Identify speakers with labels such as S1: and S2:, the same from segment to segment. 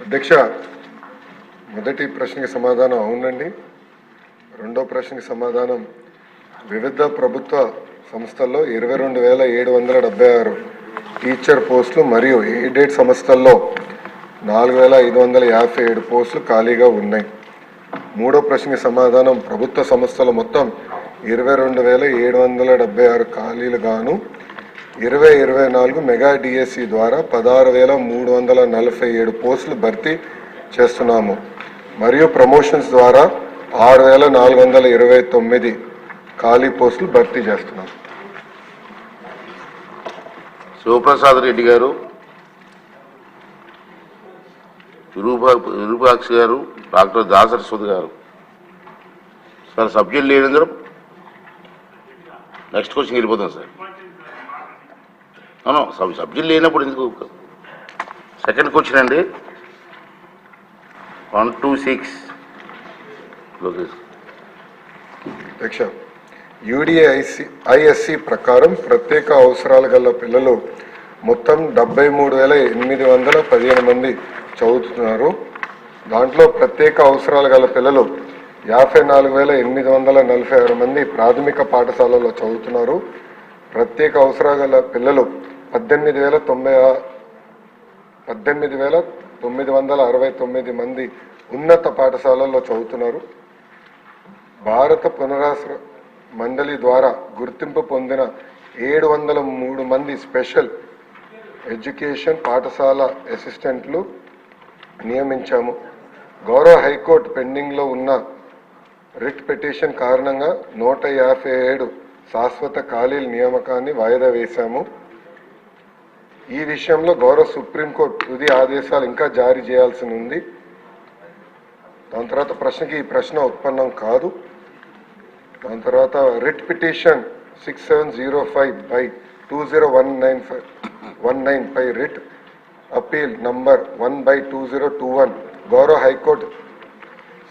S1: అధ్యక్ష, మొదటి ప్రశ్నకి సమాధానం అవునండి. రెండో ప్రశ్నకి సమాధానం వివిధ ప్రభుత్వ సంస్థల్లో 22,776 టీచర్ పోస్టులు మరియు ఎయిడెడ్ సంస్థల్లో 4,557 పోస్టులు ఖాళీగా ఉన్నాయి. మూడో ప్రశ్నకి సమాధానం ప్రభుత్వ సంస్థలు మొత్తం 22,776 ఖాళీలు గాను 2024 మెగా డిఎస్సి ద్వారా 16,347 పోస్టులు భర్తీ చేస్తున్నాము మరియు ప్రమోషన్స్ ద్వారా 6,429 ఖాళీ పోస్టులు భర్తీ చేస్తున్నాం.
S2: శివప్రసాద్ రెడ్డి గారు, విరూపాక్షి గారు, డాక్టర్ దాసరస్వతి గారు. సార్ సబ్జెక్ట్ లేదందరం నెక్స్ట్ క్వశ్చన్ వెళ్ళిపోతాం సార్. అవును, సబ్జెక్ట్ లేనప్పుడు ఎందుకు? సెకండ్ క్వశ్చన్ అండి, 126 లోకేష్.
S1: అధ్యక్ష, యూడిఐఎస్సి ప్రకారం ప్రత్యేక అవసరాలు గల పిల్లలు మొత్తం 73,815 మంది చదువుతున్నారు. దాంట్లో ప్రత్యేక అవసరాలు గల పిల్లలు 54,846 మంది ప్రాథమిక పాఠశాలలో చదువుతున్నారు. ప్రత్యేక అవసరాలు గల పిల్లలు 18,969 మంది ఉన్నత పాఠశాలల్లో చదువుతున్నారు. భారత పునరావాస మండలి ద్వారా గుర్తింపు పొందిన 703 మంది స్పెషల్ ఎడ్యుకేషన్ పాఠశాల అసిస్టెంట్లు నియమించాము. గౌరవ హైకోర్టు పెండింగ్లో ఉన్న రిట్ పిటిషన్ కారణంగా 157 శాశ్వత ఖాళీల నియామకాన్ని వాయిదా వేశాము. ఈ విషయంలో గౌరవ సుప్రీంకోర్టు తుది ఆదేశాలు ఇంకా జారీ చేయాల్సి ఉంది. దాని తర్వాత ప్రశ్నకి ఈ ప్రశ్న ఉత్పన్నం కాదు. దాని తర్వాత రిట్ పిటిషన్ 6705/2019 పై రిట్ అపీల్ నంబర్ 1/2021 గౌరవ హైకోర్టు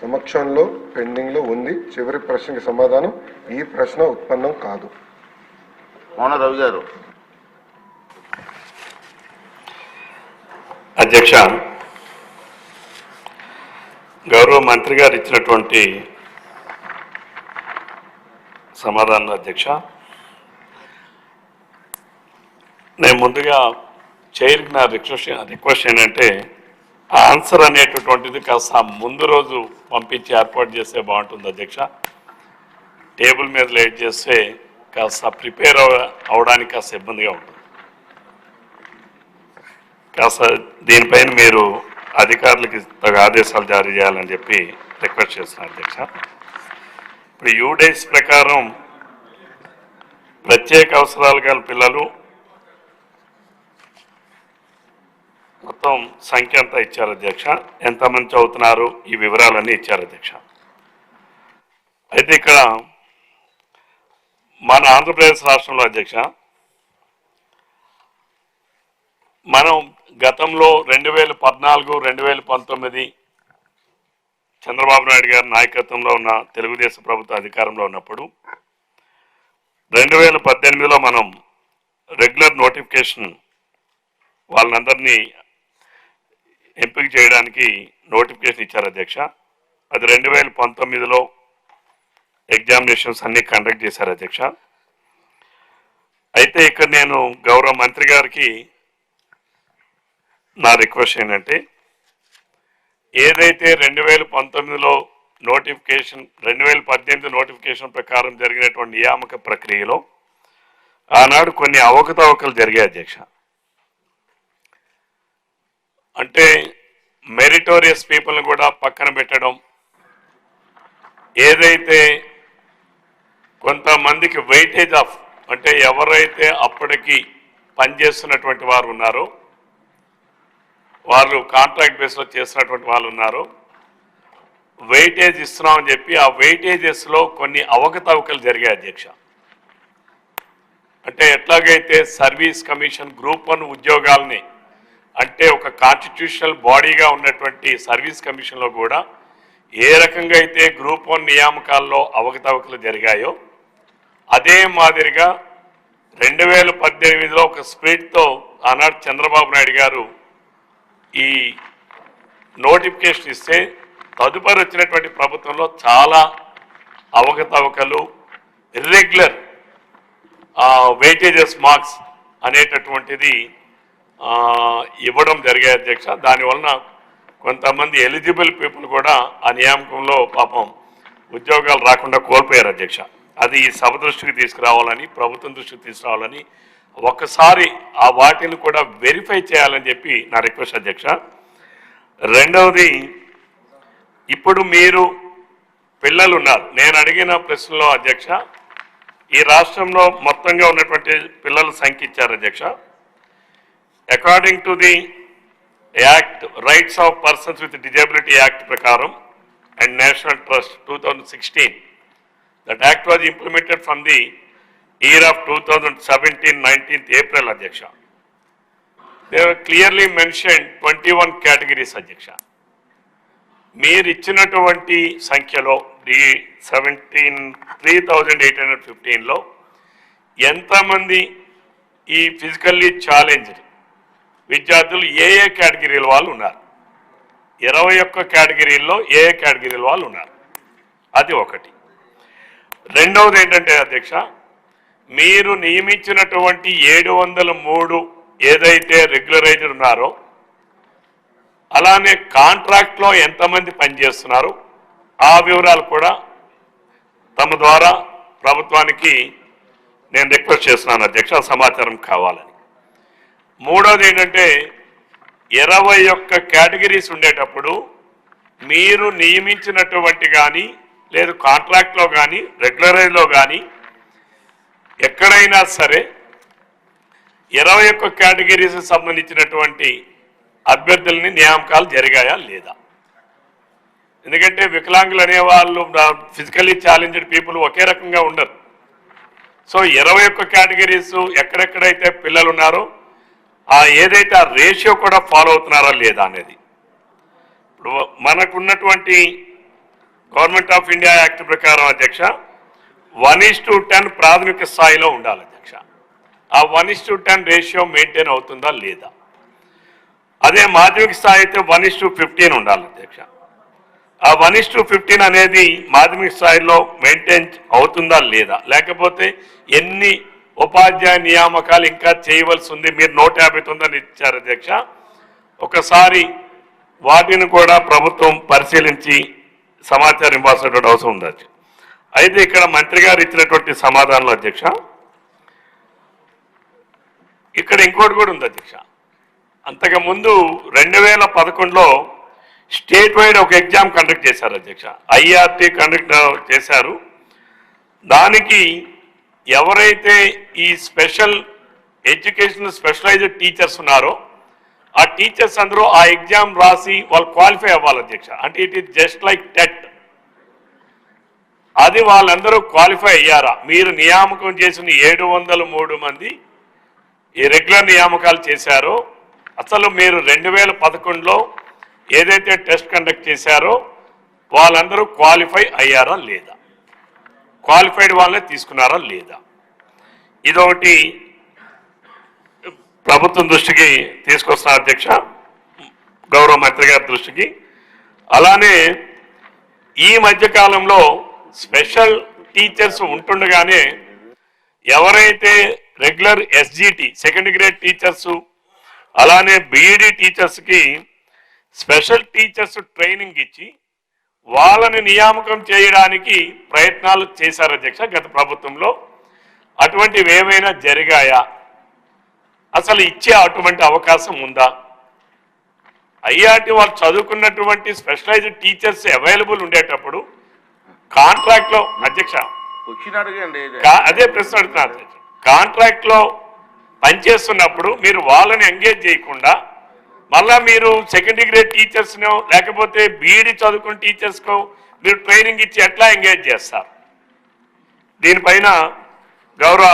S1: సమక్షంలో పెండింగ్లో ఉంది. చివరి ప్రశ్నకి సమాధానం ఈ ప్రశ్న ఉత్పన్నం కాదు.
S2: మోహన రవి గారు.
S3: అధ్యక్ష, గౌరవ మంత్రి గారు ఇచ్చినటువంటి సమాధానం అధ్యక్ష, నేను ముందుగా చైర్కి నా రిక్వెస్ట్ ఏంటంటే ఆన్సర్ అనేటటువంటిది కాస్త ముందు రోజు పంపించి ఏర్పాటు చేస్తే బాగుంటుంది అధ్యక్ష. టేబుల్ మీద లేట్ చేస్తే కాస్త ప్రిపేర్ అవడానికి కాస్త ఇబ్బందిగా ఉంటుంది. కాస్త దీనిపైన మీరు అధికారులకి తగ్గ ఆదేశాలు జారీ చేయాలని చెప్పి రిక్వెస్ట్ చేస్తున్నాను అధ్యక్ష. ఇప్పుడు యూడేస్ ప్రకారం ప్రత్యేక అవసరాలు గల పిల్లలు మొత్తం సంఖ్య అంతా ఇచ్చారు అధ్యక్ష. ఎంతమంది చదువుతున్నారు ఈ వివరాలన్నీ ఇచ్చారు అధ్యక్ష. అయితే ఇక్కడ మన ఆంధ్రప్రదేశ్ రాష్ట్రంలో అధ్యక్ష, మనం గతంలో 2014, 2019 చంద్రబాబు నాయుడు గారి నాయకత్వంలో ఉన్న తెలుగుదేశం ప్రభుత్వ అధికారంలో ఉన్నప్పుడు 2018లో మనం రెగ్యులర్ నోటిఫికేషన్ వాళ్ళందరినీ ఎంపిక చేయడానికి నోటిఫికేషన్ ఇచ్చారు అధ్యక్ష. అది 2019లో ఎగ్జామినేషన్స్ అన్నీ కండక్ట్ చేశారు అధ్యక్ష. అయితే ఇక్కడ నేను గౌరవ మంత్రి గారికి నా రిక్వెస్ట్ ఏంటంటే, ఏదైతే 2019లో నోటిఫికేషన్ 2018 నోటిఫికేషన్ ప్రకారం జరిగినటువంటి నియామక ప్రక్రియలో ఆనాడు కొన్ని అవకతవకలు జరిగాయి అధ్యక్ష. అంటే మెరిటోరియస్ పీపుల్ని కూడా పక్కన పెట్టడం, ఏదైతే కొంతమందికి వెయిటేజ్ ఆఫ్ అంటే ఎవరైతే అప్పటికి పనిచేస్తున్నటువంటి వారు ఉన్నారో, వాళ్ళు కాంట్రాక్ట్ బేస్లో చేస్తున్నటువంటి వాళ్ళు ఉన్నారు, వెయిటేజ్ ఇస్తున్నామని చెప్పి ఆ వెయిటేజెస్లో కొన్ని అవకతవకలు జరిగాయి అధ్యక్ష. అంటే ఎట్లాగైతే సర్వీస్ కమిషన్ గ్రూప్ 1 ఉద్యోగాల్ని అంటే ఒక కాన్స్టిట్యూషనల్ బాడీగా ఉన్నటువంటి సర్వీస్ కమిషన్లో కూడా ఏ రకంగా అయితే గ్రూప్ 1 నియామకాల్లో అవకతవకలు జరిగాయో అదే మాదిరిగా 2018లో ఒక స్పిరిట్తో ఆనాడు చంద్రబాబు నాయుడు గారు ఈ నోటిఫికేషన్ ఇస్తే తదుపరి వచ్చినటువంటి ప్రభుత్వంలో చాలా అవకతవకలు, ఇర్రెగ్యులర్ వెయిటేజెస్ మార్క్స్ అనేటటువంటిది ఇవ్వడం జరిగే అధ్యక్ష. దానివలన కొంతమంది ఎలిజిబుల్ పీపుల్ కూడా ఆ నియామకంలో పాపం ఉద్యోగాలు రాకుండా కోల్పోయారు అధ్యక్ష. అది ఈ సభ దృష్టికి తీసుకురావాలని, ప్రభుత్వం దృష్టికి తీసుకురావాలని, ఒక్కసారి ఆ వాటిని కూడా వెరిఫై చేయాలని చెప్పి నా రిక్వెస్ట్ అధ్యక్ష. రెండవది, ఇప్పుడు మీరు పిల్లలు ఉన్నారు. నేను అడిగిన ప్రశ్నలో అధ్యక్ష, ఈ రాష్ట్రంలో మొత్తంగా ఉన్నటువంటి పిల్లల సంఖ్య ఇచ్చారు అధ్యక్ష. According to the act, rights of persons with disability act ప్రకారం and national trust 2016, that act was implemented from the year of 2017, 19th April అధ్యక్ష. They were clearly mentioned 21 categories అధ్యక్ష. మీరు ఇచ్చినటువంటి సంఖ్యలో ది 3,815లో ఎంతమంది ఈ ఫిజికల్లీ ఛాలెంజ్డ్ విద్యార్థులు ఏ కేటగిరీల వాళ్ళు ఉన్నారు? 21 కేటగిరీల్లో ఏ కేటగిరీల వాళ్ళు ఉన్నారు? అది ఒకటి. రెండవది ఏంటంటే అధ్యక్ష, మీరు నియమించినటువంటి 703 ఏదైతే రెగ్యులరైజ్డ్ ఉన్నారో, అలానే కాంట్రాక్ట్లో ఎంతమంది పనిచేస్తున్నారు ఆ వివరాలు కూడా తమ ద్వారా ప్రభుత్వానికి నేను రిక్వెస్ట్ చేస్తున్నాను అధ్యక్ష, సమాచారం కావాలని. మూడోది ఏంటంటే, 21 కేటగిరీస్ ఉండేటప్పుడు మీరు నియమించినటువంటి కానీ, లేదు కాంట్రాక్ట్లో కానీ, రెగ్యులరైజ్లో కానీ ఎక్కడైనా సరే 21 కేటగిరీస్ సంబంధించినటువంటి అభ్యర్థులని నియామకాలు జరిగాయా లేదా? ఎందుకంటే వికలాంగులు అనేవాళ్ళు, ఫిజికల్లీ ఛాలెంజ్డ్ పీపుల్ ఒకే రకంగా ఉండరు. సో 21 కేటగిరీస్ ఎక్కడెక్కడైతే పిల్లలు ఉన్నారో ఏదైతే ఆ రేషియో కూడా ఫాలో అవుతున్నారా లేదా అనేది. ఇప్పుడు మనకున్నటువంటి గవర్నమెంట్ ఆఫ్ ఇండియా యాక్ట్ ప్రకారం అధ్యక్ష 1:10 ప్రాథమిక స్థాయిలో ఉండాలి అధ్యక్ష. ఆ 1:10 రేషియో మెయింటైన్ అవుతుందా లేదా? అదే మాధ్యమిక స్థాయి అయితే 1:15 ఉండాలి అధ్యక్ష. ఆ 1:15 అనేది మాధ్యమిక స్థాయిలో మెయింటైన్ అవుతుందా లేదా? లేకపోతే ఎన్ని ఉపాధ్యాయ నియామకాలు ఇంకా చేయవలసి ఉంది? మీరు 159 ఇచ్చారు అధ్యక్ష. ఒకసారి వాటిని కూడా ప్రభుత్వం పరిశీలించి సమాచారం ఇవ్వాల్సినటువంటి అవసరం ఉంది అధ్యక్ష. అయితే ఇక్కడ మంత్రి గారు ఇచ్చినటువంటి సమాధానంలో అధ్యక్ష, ఇక్కడ ఇంకోటి కూడా ఉంది అధ్యక్ష. అంతకుముందు 2011లో స్టేట్ వైడ్ ఒక ఎగ్జామ్ కండక్ట్ చేశారు అధ్యక్ష. ఐఆర్టీ కండక్ట్ చేశారు. దానికి ఎవరైతే ఈ స్పెషల్ ఎడ్యుకేషన్ స్పెషలైజ్డ్ టీచర్స్ ఉన్నారో ఆ టీచర్స్ అందరూ ఆ ఎగ్జామ్ రాసి వాళ్ళు క్వాలిఫై అవ్వాలి అధ్యక్ష. అంటే it is just like TET. అది వాళ్ళందరూ క్వాలిఫై అయ్యారా? మీరు నియామకం చేసిన 703 మంది ఈ రెగ్యులర్ నియామకాలు చేశారో, అసలు మీరు 2011లో ఏదైతే టెస్ట్ కండక్ట్ చేశారో వాళ్ళందరూ క్వాలిఫై అయ్యారా లేదా? క్వాలిఫైడ్ వాళ్ళనే తీసుకున్నారా లేదా? ఇదొకటి ప్రభుత్వం దృష్టికి తీసుకొస్తున్న అధ్యక్ష, గౌరవ మంత్రి గారి దృష్టికి. అలానే ఈ మధ్యకాలంలో స్పెషల్ టీచర్స్ ఉంటుండగానే ఎవరైతే regular SGT second grade teachers, అలానే బీఈడి టీచర్స్కి స్పెషల్ టీచర్స్ ట్రైనింగ్ ఇచ్చి వాళ్ళని నియామకం చేయడానికి ప్రయత్నాలు చేశారు అధ్యక్ష గత ప్రభుత్వంలో. అటువంటివి ఏమైనా జరిగాయా? అసలు ఇచ్చే అటువంటి అవకాశం ఉందా? ఐఆర్టీ వాళ్ళు చదువుకున్నటువంటి స్పెషలైజ్డ్ టీచర్స్ అవైలబుల్ ఉండేటప్పుడు కాంట్రాక్ట్లో అధ్యక్ష అదే ప్రశ్న అడుగుతున్నారు. కాంట్రాక్ట్లో పనిచేస్తున్నప్పుడు మీరు వాళ్ళని ఎంగేజ్ చేయకుండా మళ్ళా మీరు సెకండ్ గ్రేడ్ టీచర్స్నో లేకపోతే బీఈడి చదువుకున్న టీచర్స్కో మీరు ట్రైనింగ్ ఇచ్చి ఎట్లా ఎంగేజ్ చేస్తారు? దీనిపైన గౌరవ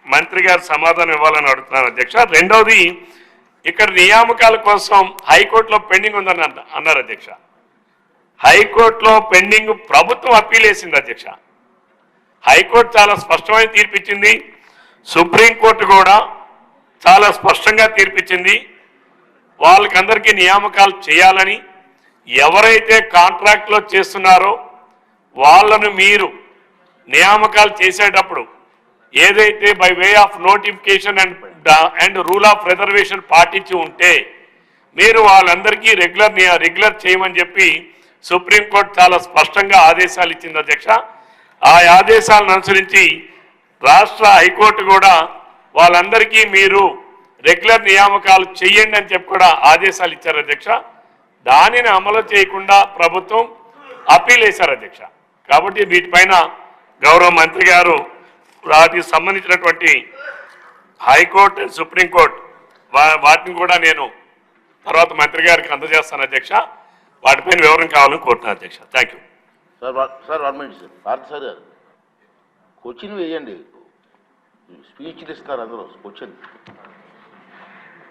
S3: మంత్రి గారు సమాధానం ఇవ్వాలని అడుగుతున్నాను అధ్యక్ష. రెండవది, ఇక్కడ నియామకాల కోసం హైకోర్టులో పెండింగ్ ఉందని అన్నారు అధ్యక్ష. హైకోర్టులో పెండింగ్ ప్రభుత్వం అప్పీల్ వేసింది అధ్యక్ష. హైకోర్టు చాలా స్పష్టమైన తీర్పిచ్చింది. సుప్రీంకోర్టు కూడా చాలా స్పష్టంగా తీర్పిచ్చింది. వాళ్ళకందరికీ నియామకాలు చేయాలని, ఎవరైతే కాంట్రాక్ట్లో చేస్తున్నారో వాళ్ళను మీరు నియామకాలు చేసేటప్పుడు ఏదైతే by way of notification and rule of reservation పాటించి ఉంటే మీరు వాళ్ళందరికీ రెగ్యులర్ చేయమని చెప్పి సుప్రీంకోర్టు చాలా స్పష్టంగా ఆదేశాలు ఇచ్చింది అధ్యక్ష. ఆ ఆదేశాలను అనుసరించి రాష్ట్ర హైకోర్టు కూడా వాళ్ళందరికీ మీరు రెగ్యులర్ నియామకాలు చెయ్యండి అని చెప్పి కూడా ఆదేశాలు ఇచ్చారు అధ్యక్ష. దానిని అమలు చేయకుండా ప్రభుత్వం అప్పీల్ వేశారు అధ్యక్ష. కాబట్టి వీటిపైన గౌరవ మంత్రి గారు వాటికి సంబంధించినటువంటి హైకోర్టు సుప్రీంకోర్టు వాటిని కూడా నేను తర్వాత మంత్రి గారికి అందజేస్తాను అధ్యక్ష. వాటిపైన వివరం కావాలని కోరుతున్నాను అధ్యక్ష. Thank you.
S2: Sir 1 minute sir. Parthasari గారు క్వశ్చన్ వేయండి, స్పీచ్లు ఇస్తారు అందరూ క్వశ్చన్.